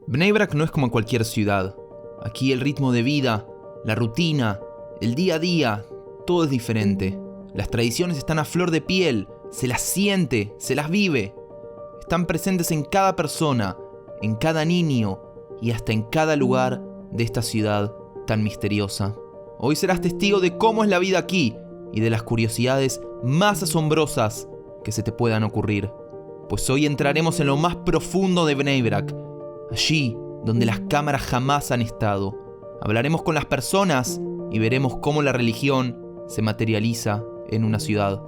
Bnei Brak no es como cualquier ciudad. Aquí el ritmo de vida, la rutina, el día a día, todo es diferente. Las tradiciones están a flor de piel, se las siente, se las vive. Están presentes en cada persona, en cada niño y hasta en cada lugar de esta ciudad tan misteriosa. Hoy serás testigo de cómo es la vida aquí y de las curiosidades más asombrosas que se te puedan ocurrir. Pues hoy entraremos en lo más profundo de Bnei Brak, allí donde las cámaras jamás han estado. Hablaremos con las personas y veremos cómo la religión se materializa en una ciudad.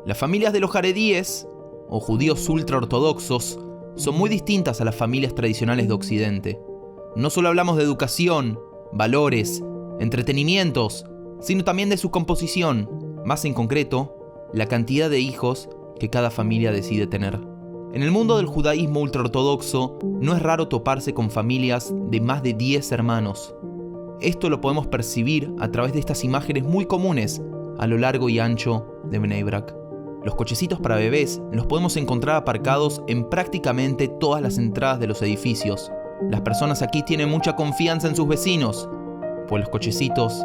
Las familias de los jaredíes, o judíos ultraortodoxos, son muy distintas a las familias tradicionales de Occidente. No solo hablamos de educación, valores, entretenimientos, sino también de su composición, más en concreto, la cantidad de hijos que cada familia decide tener. En el mundo del judaísmo ultraortodoxo, no es raro toparse con familias de más de 10 hermanos. Esto lo podemos percibir a través de estas imágenes muy comunes a lo largo y ancho de Bnei Brak. Los cochecitos para bebés los podemos encontrar aparcados en prácticamente todas las entradas de los edificios. Las personas aquí tienen mucha confianza en sus vecinos, pues los cochecitos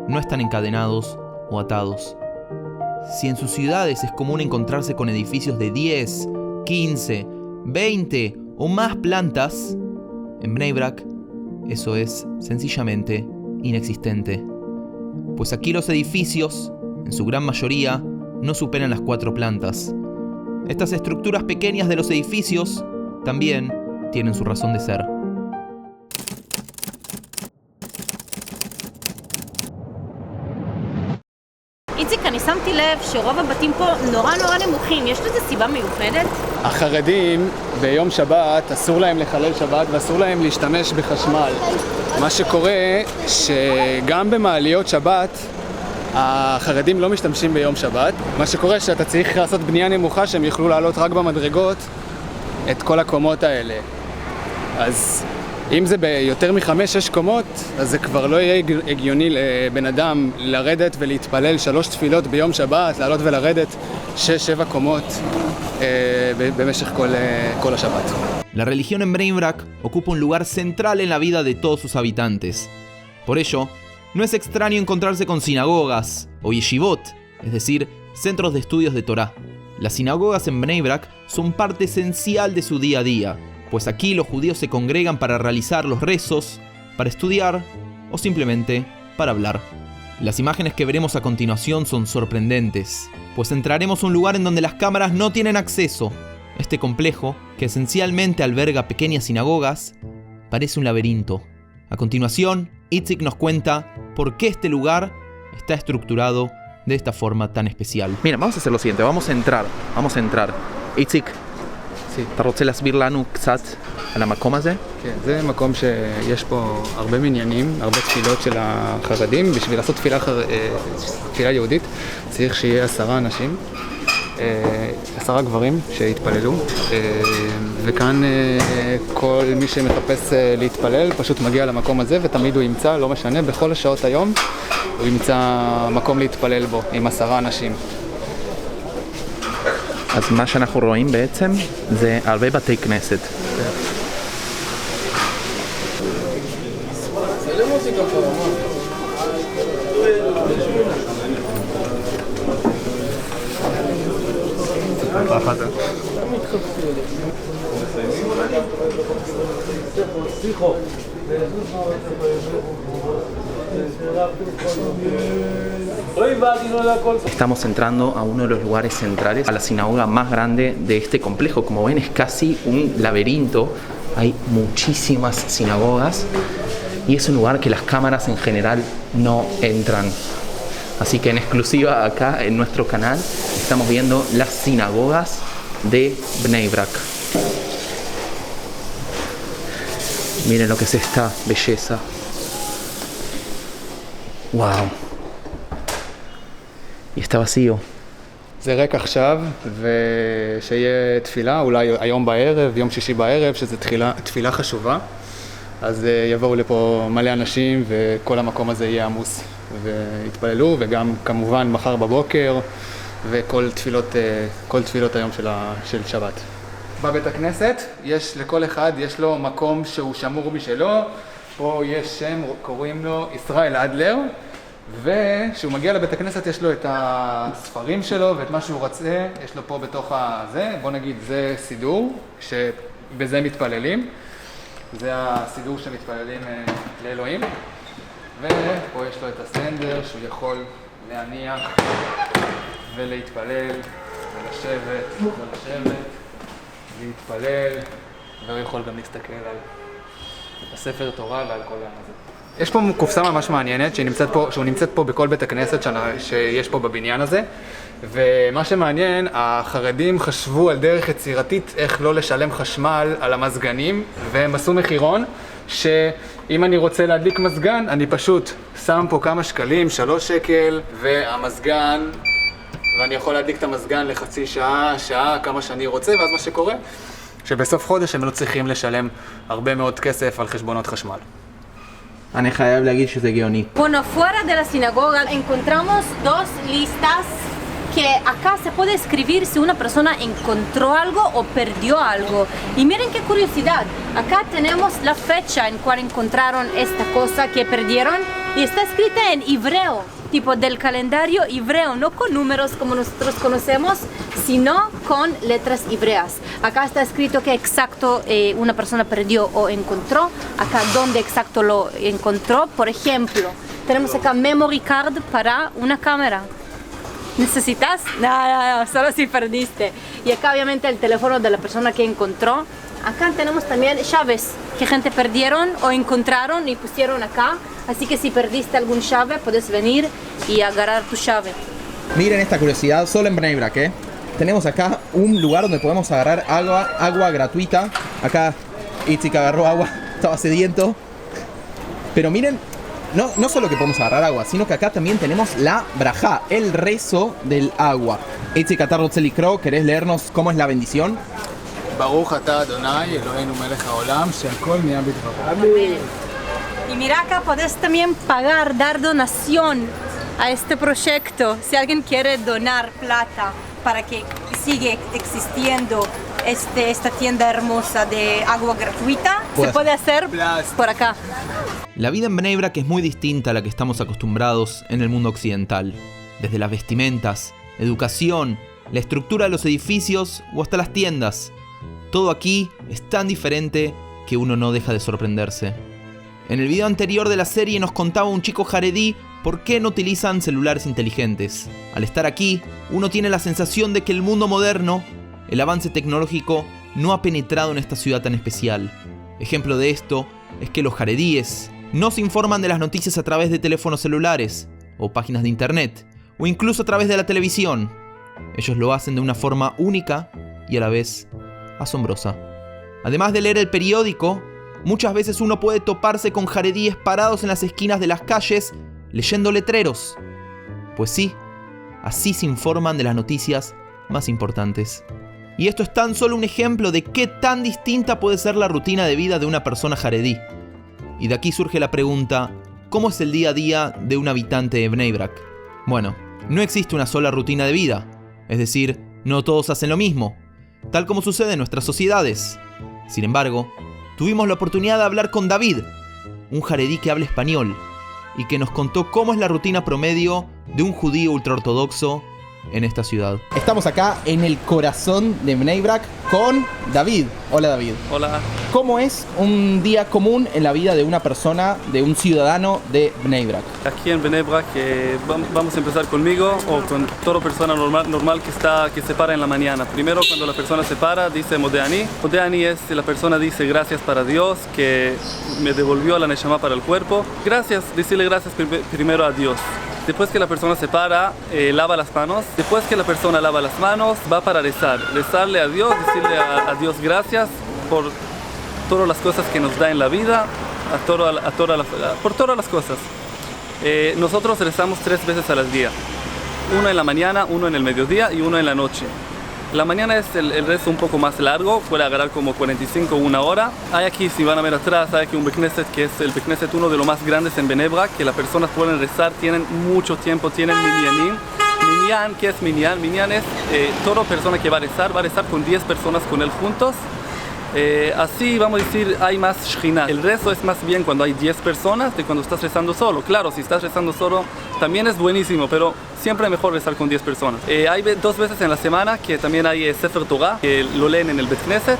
no están encadenados o atados. Si en sus ciudades es común encontrarse con edificios de 10, 15, 20 o más plantas, en Bnei Brak eso es sencillamente inexistente. Pues aquí los edificios, en su gran mayoría, no superan las 4 plantas. Estas estructuras pequeñas de los edificios también tienen su razón de ser. איציק, אני שמתי לב שרוב הבתים פה נורא נמוכים. יש לזה סיבה מיוחדת? החרדים ביום שבת אסור להם לחלל שבת ואסור להם להשתמש בחשמל. מה שקורה שגם במעליות שבת החרדים לא משתמשים ביום שבת. מה שקורה שאתה צריך לעשות בנייה נמוכה שהם יוכלו לעלות רק במדרגות את כל הקומות האלה. אז אם זה ביותר מ5-6 קומות, אז זה כבר לא יהיה הגיוני לבן אדם לרדת ולהתפלל 3 תפילות ביום שבת, לעלות ולרדת 6-7 קומות במשך כל השבת. La religión en Bnei Brak ocupa un lugar central en la vida de todos sus habitantes. Por ello, no es extraño encontrarse con sinagogas o yeshivot, es decir, centros de estudios de Torá. Las sinagogas en Bnei Brak son parte esencial de su día a día, pues aquí los judíos se congregan para realizar los rezos, para estudiar o simplemente para hablar. Las imágenes que veremos a continuación son sorprendentes, pues entraremos a un lugar en donde las cámaras no tienen acceso. Este complejo, que esencialmente alberga pequeñas sinagogas, parece un laberinto. A continuación, Itzik nos cuenta por qué este lugar está estructurado de esta forma tan especial. Mira, vamos a hacer lo siguiente, vamos a entrar. Itzik, אתה רוצה להסביר לנו קצת על המקום הזה? כן, זה מקום שיש פה הרבה מניינים, הרבה תפילות של החרדים. בשביל לעשות תפילה יהודית צריך שיהיה 10 אנשים, 10 גברים שיתפללו, וכאן כל מי שמחפש להתפלל פשוט מגיע למקום הזה ותמיד הוא ימצא, לא משנה, בכל השעות היום הוא ימצא מקום להתפלל בו עם 10 אנשים. אז מה שאנחנו רואים בעצם זה הרבה בתי כנסת. Estamos entrando a uno de los lugares centrales, a la sinagoga más grande de este complejo. Como ven, es casi un laberinto. Hay muchísimas sinagogas y es un lugar que las cámaras en general no entran. Así que en exclusiva acá en nuestro canal estamos viendo las sinagogas de Bnei Brak. Miren lo que es esta belleza. ¡Wow! Y está vacío. זה ריק עכשיו, ושיהיה תפילה, אולי היום בערב, יום שישי בערב, שזו תפילה חשובה. אז יבואו לפה מלא אנשים וכל המקום הזה יהיה עמוס ויתפללו, וגם כמובן מחר בבוקר וכל תפילות היום של שבת. בבית הכנסת, לכל אחד יש לו מקום שהוא שמור בשלו. פה יש שם, קוראים לו ישראל אדלר, וכשהוא מגיע לבית הכנסת יש לו את הספרים שלו ואת מה שהוא רוצה, יש לו פה בתוך הזה, בוא נגיד זה סידור, שבזה מתפללים. זה הסידור שמתפללים לאלוהים. ופה יש לו את הסטנדר שהוא יכול להניח ולהתפלל ולשבת, להתפלל, והוא יכול גם להסתכל על הספר תורה ועל כל הזה. יש פה קופסה ממש מעניינת שהוא נמצאת פה בכל בית הכנסת שיש פה בבניין הזה, ומה שמעניין, החרדים חשבו על דרך יצירתית איך לא לשלם חשמל על המזגנים, והם עשו מחירון שאם אני רוצה להדליק מזגן, אני פשוט שם פה כמה שקלים, 3 שקל, והמזגן, ואני יכול להדליק את המזגן לחצי שעה, כמה שאני רוצה, ואז מה שקורה, שבסוף חודש הם לא צריכים לשלם הרבה מאוד כסף על חשבונות חשמל. אני חייב להגיד שזה גאוני. Bueno, fuera de la sinagoga encontramos dos listas que acá se puede escribir si una persona encontró algo o perdió algo. Y miren qué curiosidad, acá tenemos la fecha en cual encontraron esta cosa que perdieron y está escrita en hebreo, tipo del calendario hebreo, no con números como nosotros conocemos, sino con letras hebreas. Acá está escrito que exacto una persona perdió o encontró, acá dónde exacto lo encontró. Por ejemplo, tenemos acá memory card para una cámara. ¿Necesitas? No, solo si perdiste. Y acá obviamente el teléfono de la persona que encontró. Acá tenemos también llaves que gente perdieron o encontraron y pusieron acá. Así que si perdiste algún llave, puedes venir y agarrar tu llave. Miren esta curiosidad, solo en Bnei Brak, ¿eh? Tenemos acá un lugar donde podemos agarrar agua gratuita. Acá Itzik agarró agua, estaba sediento. Pero miren, no solo que podemos agarrar agua, sino que acá también tenemos la brajá, el rezo del agua. Itzik Atarrotzelikro, ¿querés leernos cómo es la bendición? Baruch atah Adonai, Eloheinu melech haolam, she'akol nהיה bidvaro. Amén. Y mira acá podés también pagar, dar donación a este proyecto. Si alguien quiere donar plata para que siga existiendo esta tienda hermosa de agua gratuita, se puede hacer por acá. La vida en Bnei Brak es muy distinta a la que estamos acostumbrados en el mundo occidental. Desde las vestimentas, educación, la estructura de los edificios o hasta las tiendas. Todo aquí es tan diferente que uno no deja de sorprenderse. En el video anterior de la serie nos contaba un chico jaredí por qué no utilizan celulares inteligentes. Al estar aquí, uno tiene la sensación de que el mundo moderno, el avance tecnológico, no ha penetrado en esta ciudad tan especial. Ejemplo de esto es que los jaredíes no se informan de las noticias a través de teléfonos celulares, o páginas de internet, o incluso a través de la televisión. Ellos lo hacen de una forma única y a la vez asombrosa. Además de leer el periódico, muchas veces uno puede toparse con jaredíes parados en las esquinas de las calles leyendo letreros. Pues sí, así se informan de las noticias más importantes. Y esto es tan solo un ejemplo de qué tan distinta puede ser la rutina de vida de una persona jaredí. Y de aquí surge la pregunta, ¿cómo es el día a día de un habitante de Bnei Brak? Bueno, no existe una sola rutina de vida, es decir, no todos hacen lo mismo, tal como sucede en nuestras sociedades. Sin embargo, tuvimos la oportunidad de hablar con David, un jaredí que habla español, y que nos contó cómo es la rutina promedio de un judío ultraortodoxo en esta ciudad. Estamos acá en el corazón de Bnei Brak con David. Hola David. Hola. ¿Cómo es un día común en la vida de una persona, de un ciudadano de Bnei Brak? Aquí en Bnei Brak vamos a empezar conmigo o con toda persona normal que se para en la mañana. Primero, cuando la persona se para, dice Modeani. Modeani es la persona dice gracias para Dios que me devolvió la neshama para el cuerpo. Gracias, decirle gracias primero a Dios. Después que la persona se para, lava las manos. Después que la persona lava las manos, va para rezarle a Dios, decirle a Dios gracias por todas las cosas que nos da en la vida, por todas las cosas. Nosotros rezamos 3 veces al día. Uno en la mañana, uno en el mediodía y uno en la noche. La mañana es el rezo un poco más largo, puede agarrar como 45 o 1 hora. Hay aquí, si van a ver atrás, hay aquí un Bekneset, que es el Bekneset uno de los más grandes en Bnei Brak, que las personas pueden rezar, tienen mucho tiempo, tienen minyanim. Minyan, ¿qué es Minyan? Minyan es toda persona que va a rezar con 10 personas con él juntos. Así vamos a decir, hay más Shekhinah. El rezo es más bien cuando hay 10 personas de cuando estás rezando solo. Claro, si estás rezando solo también es buenísimo, pero siempre es mejor rezar con 10 personas. Hay 2 veces en la semana que también hay Sefer Torah, que lo leen en el Bet Knesset.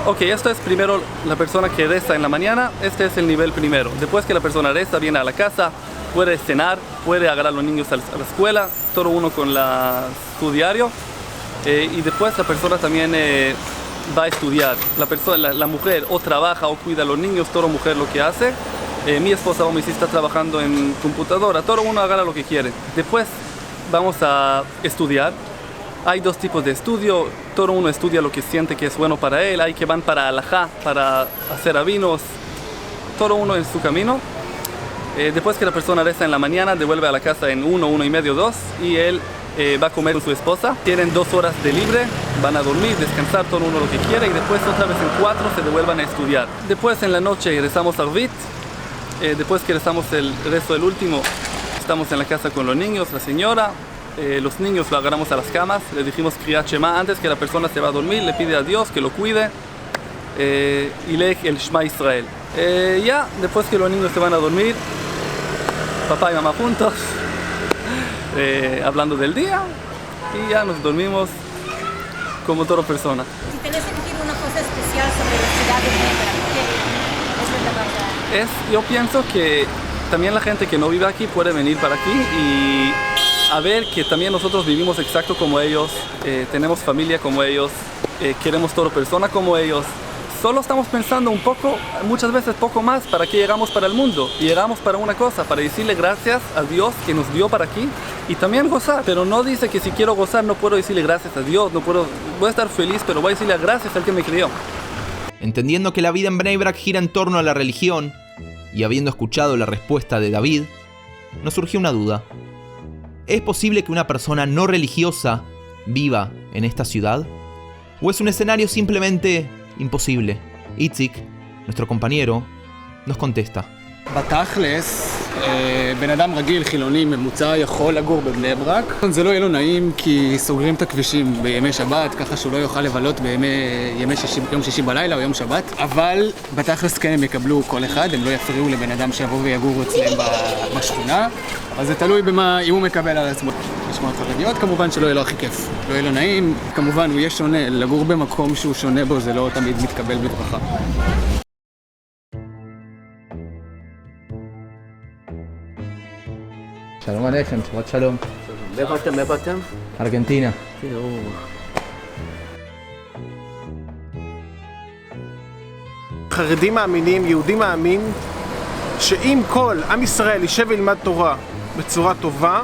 Ok, esto es primero la persona que reza en la mañana, este es el nivel primero. Después que la persona reza, viene a la casa, puede cenar, puede agarrar a los niños a la escuela, todo uno con su diario. Y después la persona también va a estudiar. La mujer o trabaja o cuida a los niños, toda mujer lo que hace. Mi esposa o mi hija está trabajando en computadora, todo uno agarra lo que quiere. Después vamos a estudiar. Hay 2 tipos de estudio, todo uno estudia lo que siente que es bueno para él, hay que van para alajá, para hacer rabinos, todo uno en su camino. Después que la persona reza en la mañana, devuelve a la casa en 1, 1 y medio, 2, y él va a comer con su esposa. Tienen 2 horas de libre, van a dormir, descansar, todo uno lo que quiere, y después otra vez en 4 se devuelvan a estudiar. Después en la noche rezamos Arvit, después que rezamos el rezo del último, estamos en la casa con los niños, la señora. Los niños lo agarramos a las camas, le dijimos Kriyat Shema antes que la persona se va a dormir, le pide a Dios que lo cuide y lee el Shema Israel. Ya, después que los niños se van a dormir, papá y mamá juntos, hablando del día, y ya nos dormimos como toda persona. Si tenés que decir una cosa especial sobre la ciudad de Bnei Brak, yo pienso que también la gente que no vive aquí puede venir para aquí y a ver que también nosotros vivimos exacto como ellos, tenemos familia como ellos, queremos toda persona como ellos. Solo estamos pensando un poco, muchas veces poco más, para que llegamos para el mundo. Y llegamos para una cosa, para decirle gracias a Dios que nos dio para aquí y también gozar. Pero no dice que si quiero gozar no puedo decirle gracias a Dios, voy a estar feliz, pero voy a decirle gracias al que me crió. Entendiendo que la vida en Bnei Brak gira en torno a la religión y habiendo escuchado la respuesta de David, nos surgió una duda. ¿Es posible que una persona no religiosa viva en esta ciudad? ¿O es un escenario simplemente imposible? Itzik, nuestro compañero, nos contesta. בתכלס, בן אדם רגיל, חילוני, ממוצע, יכול לגור בבני ברק. זה לא יהיה לו נעים כי סוגרים את הכבישים בימי שבת, ככה שהוא לא יוכל לבלות יום שישי בלילה או יום שבת. אבל בתכלס כן הם יקבלו כל אחד, הם לא יפריעו לבן אדם שיבוא ויגור אצלם בשכונה. אז זה תלוי במה, אם הוא מקבל על עצמו. לשמוע חרדיות, כמובן שלא יהיה לו הכי כיף. לא יהיה לו נעים, כמובן הוא יהיה שונה. לגור במקום שהוא שונה בו זה לא תמיד מתקבל בברכה. Shalom Aleichem, Shabbat Shalom. מאיפה אתם? ארגנטינה. חרדים מאמינים, יהודי מאמין שאם כל עם ישראל יישב וילמד תורה בצורה טובה,